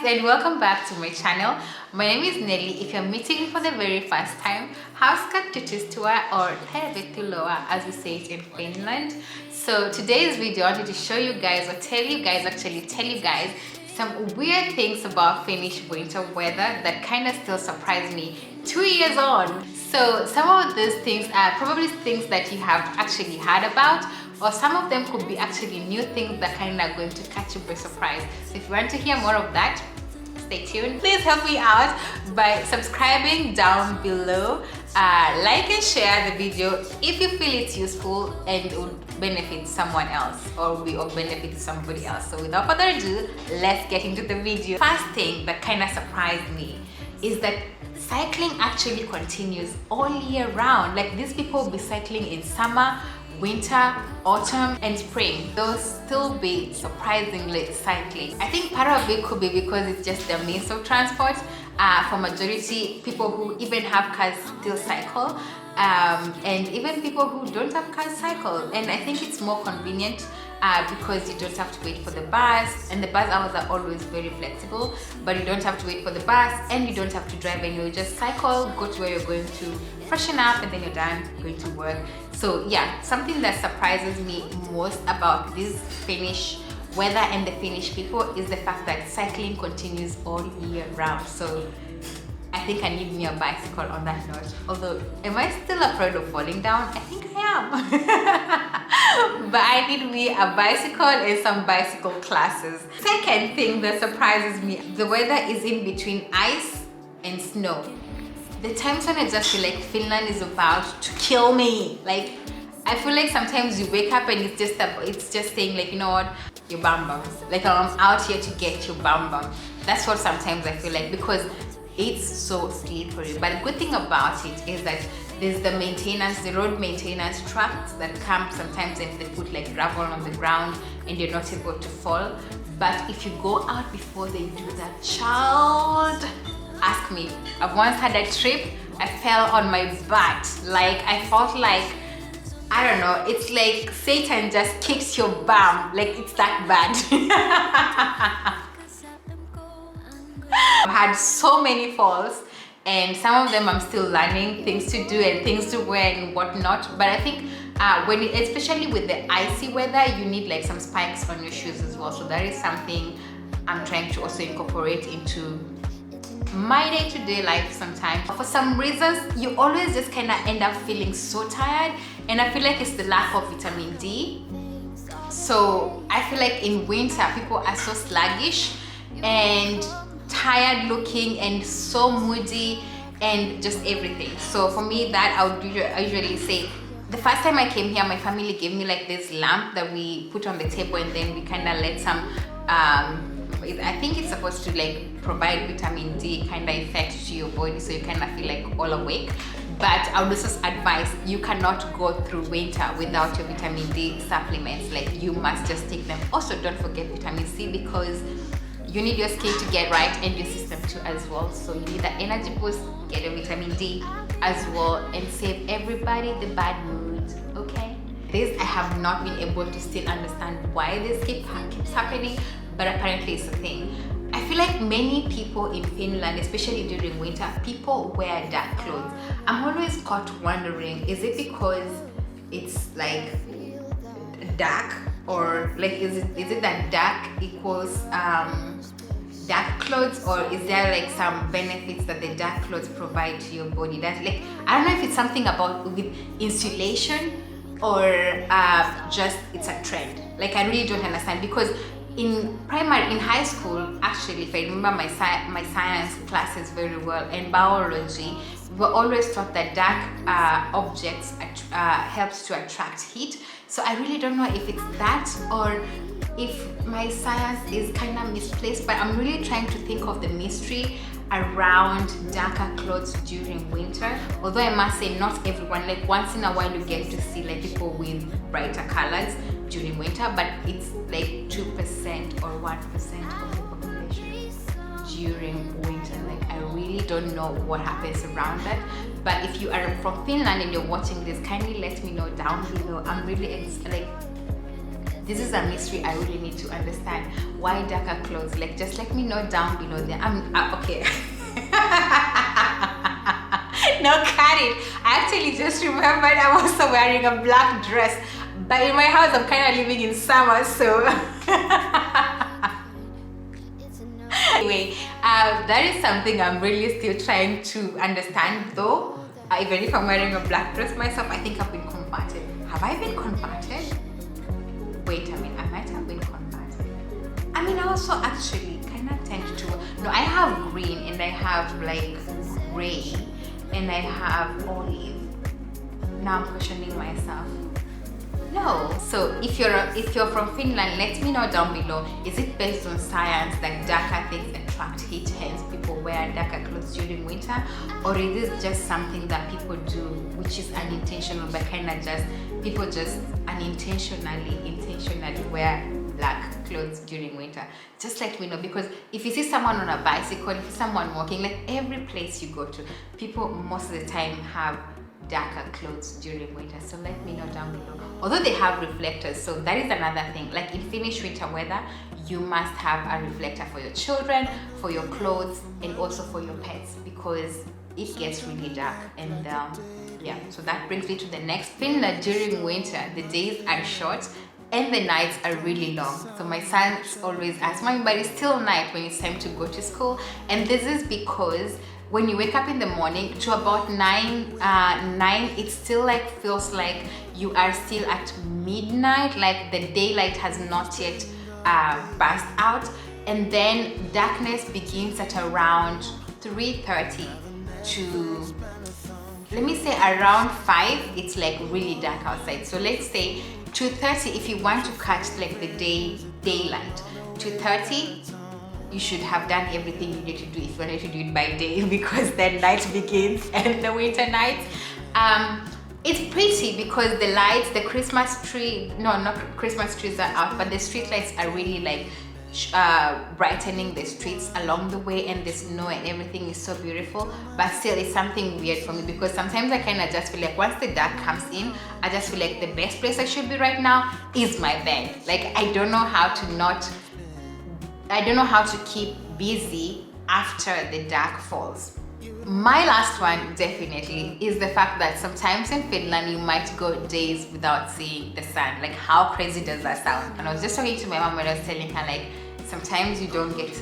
and welcome back to my channel. My name is Nelly. If you're meeting me for the very first time, Hauska Tutustua or Tervetuloa as we say it in Finland. So today's video I wanted to show you guys or tell you guys some weird things about Finnish winter weather that kind of still surprise me 2 years on. So some of these things are probably things that you have actually heard about, or some of them could be actually new things that kind of going to catch you by surprise. So if you want to hear more of that, stay tuned. Please help me out by subscribing down below, like and share the video if you feel it's useful and it would benefit someone else or benefit somebody else. So without further ado, let's get into the video. First thing that kind of surprised me is that cycling actually continues all year round. Like these people will be cycling in summer, winter, autumn and spring. They'll still be surprisingly cycling. I think part of it could be because it's just the means of transport. For majority, people who even have cars still cycle, and even people who don't have cars cycle. And I think it's more convenient because you don't have to wait for the bus, and the bus hours are always very flexible, but you don't have to wait for the bus and you don't have to drive anywhere. You just cycle, go to where you're going to, freshen up, and then you're done going to work. So yeah, something that surprises me most about this Finnish weather and the Finnish people is the fact that cycling continues all year round. So I think I need me a bicycle on that note. Although, am I still afraid of falling down? I think I am. But I need me a bicycle and some bicycle classes. Second thing that surprises me, the weather is in between ice and snow. The times when I just feel like Finland is about to kill me. Like, I feel like sometimes you wake up and it's just saying like, you know what, your bum bum. Like I'm out here to get your bum bum. That's what sometimes I feel like, because it's so slippery. But the good thing about it is that there's the road maintenance trucks that come sometimes, and they put like gravel on the ground and you're not able to fall. But if you go out before they do that, child, ask me. I've once had a trip, I fell on my butt. Like I felt like, I don't know, it's like Satan just kicks your bum. Like it's that bad. I've had so many falls, and some of them I'm still learning things to do and things to wear and whatnot. But I think especially with the icy weather, you need like some spikes on your shoes as well. So that is something I'm trying to also incorporate into my day-to-day life sometimes. For some reasons, you always just kind of end up feeling so tired, and I feel like it's the lack of vitamin D. So I feel like in winter, people are so sluggish and tired looking and so moody and just everything. So for me, that I usually say, the first time I came here, my family gave me like this lamp that we put on the table, and then we kind of let some I think it's supposed to like provide vitamin D kind of effect to your body, so you kind of feel like all awake. But I would also advise, you cannot go through winter without your vitamin D supplements. Like you must just take them. Also, don't forget vitamin C, because you need your skin to get right and your system too as well. So you need the energy boost, get your vitamin D as well, and save everybody the bad mood, okay? This, I have not been able to still understand why this keeps happening, but apparently it's a thing. I feel like many people in Finland, especially during winter, people wear dark clothes. I'm always caught wondering, is it because it's like dark, or like is it that dark equals dark clothes, or is there like some benefits that the dark clothes provide to your body? That, like, I don't know if it's something about with insulation or just it's a trend. Like I really don't understand, because in high school, actually, if I remember my science classes very well, and biology, we were always taught that dark objects helps to attract heat. So I really don't know if it's that, or if my science is kind of misplaced, but I'm really trying to think of the mystery around darker clothes during winter. Although I must say, not everyone, like once in a while you get to see like people with brighter colors during winter, but it's like 2% or 1% of the population during winter. Like I really don't know what happens around that. But if you are from Finland and you're watching this, kindly let me know down below. I'm really This is a mystery I really need to understand. Why darker clothes? Like, just let me know down below there. Okay. No, cut it. I actually just remembered I'm also wearing a black dress, but in my house I'm kind of living in summer, so anyway, that is something I'm really still trying to understand though. Even if I'm wearing a black dress myself, I think I've been converted. Have I been converted? Wait a minute, I might have been converted. I mean, I also actually kind of tend to, no, I have green and I have like gray and I have olive. Now I'm questioning myself. No. So if you're from Finland, let me know down below. Is it based on science that darker things attract heat, hence people wear darker clothes during winter, or is this just something that people do, which is unintentional, but kind of just people just intentionally wear black clothes during winter? Just let me know, because if you see someone on a bicycle, if you see someone walking, like every place you go to, people most of the time have darker clothes during winter. So let me know down below. Although they have reflectors, so that is another thing. Like in Finnish winter weather, you must have a reflector for your children, for your clothes, and also for your pets, because it gets really dark. And yeah, so that brings me to the next. Finland during winter, the days are short and the nights are really long. So my sons always ask, Mommy, but it's still night when it's time to go to school. And this is because when you wake up in the morning to about 9, it still like feels like you are still at midnight, like the daylight has not yet burst out, and then darkness begins at around 3:30 to, let me say, around 5. It's like really dark outside. So let's say 2:30 if you want to catch like the daylight. 2:30 you should have done everything you need to do if you wanted to do it by day, because then night begins and the winter nights. It's pretty because the lights, the Christmas tree, no, not Christmas trees are out, but the street lights are really like brightening the streets along the way, and the snow and everything is so beautiful. But still, it's something weird for me, because sometimes I kind of just feel like once the dark comes in, I just feel like the best place I should be right now is my bed. Like I don't know how to keep busy after the dark falls. My last one definitely is the fact that sometimes in Finland you might go days without seeing the sun. Like how crazy does that sound? And I was just talking to my mom when I was telling her, like, sometimes you don't get to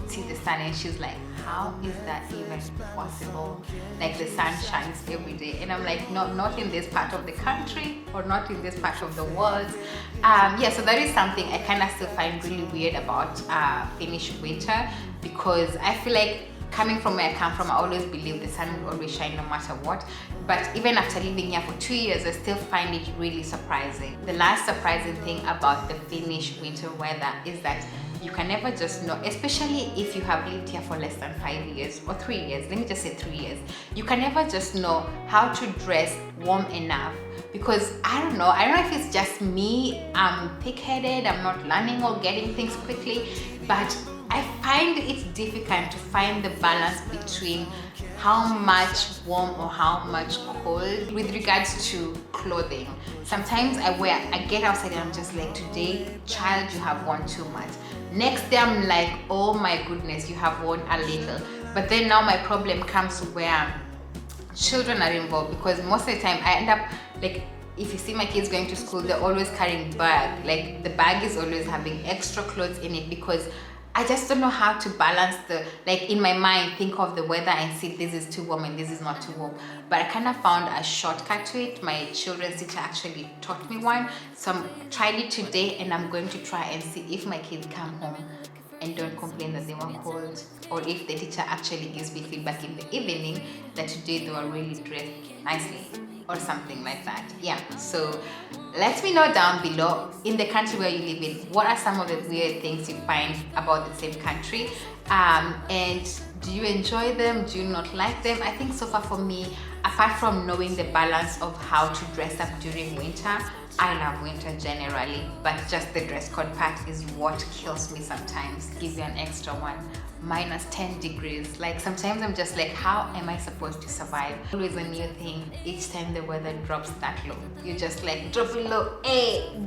see the sun, and she's like, how is that even possible? Like the sun shines every day. And I'm like, no, not in this part of the country, or not in this part of the world. Yeah, so that is something I kind of still find really weird about Finnish winter, because I feel like, coming from where I come from, I always believe the sun will always shine no matter what. But even after living here for 2 years, I still find it really surprising. The last surprising thing about the Finnish winter weather is that you can never just know, especially if you have lived here for less than 5 years or 3 years, let me just say 3 years, you can never just know how to dress warm enough. Because I don't know if it's just me, I'm thick-headed, I'm not learning or getting things quickly, but I find it difficult to find the balance between how much warm or how much cold with regards to clothing. Sometimes I get outside and I'm just like, today, child, you have worn too much. Next day I'm like, oh my goodness, you have worn a little. But then now my problem comes where children are involved, because most of the time I end up like, if you see my kids going to school, they're always carrying bag. Like the bag is always having extra clothes in it, because I just don't know how to balance like in my mind, think of the weather and see this is too warm and this is not too warm. But I kind of found a shortcut to it. My children's teacher actually taught me one. So I tried it today, and I'm going to try and see if my kids come home and don't complain that they were cold, or if the teacher actually gives me feedback in the evening that today they were really dressed nicely, or something like that. Yeah, so let me know down below, in the country where you live in, what are some of the weird things you find about the same country, and do you enjoy them, do you not like them? I think so far for me, apart from knowing the balance of how to dress up during winter, I love winter generally, but just the dress code part is what kills me sometimes. Give you an extra one. Minus 10 degrees. Like sometimes I'm just like, how am I supposed to survive? Always a new thing. Each time the weather drops that low, you just like drop it low,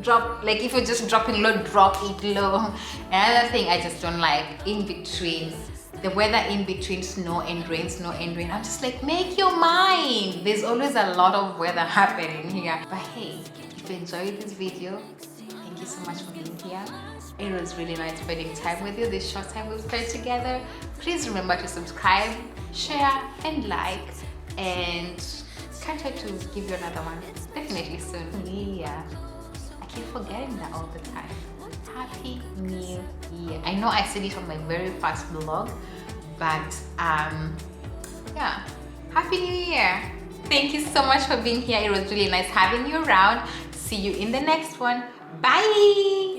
drop. Like if you're just dropping low, drop it low. Another thing I just don't like, in between, the weather in between snow and rain, snow and rain. I'm just like, make your mind. There's always a lot of weather happening here. But hey, if you enjoyed this video, thank you so much for being here. It was really nice spending time with you this short time we've spent together. Please remember to subscribe, share and like, and can't wait to give you another one definitely soon. Yeah, I keep forgetting that all the time. Happy New Year. I know I said it on my very first vlog, but yeah, Happy New Year. Thank you so much for being here. It was really nice having you around. See you in the next one. Bye.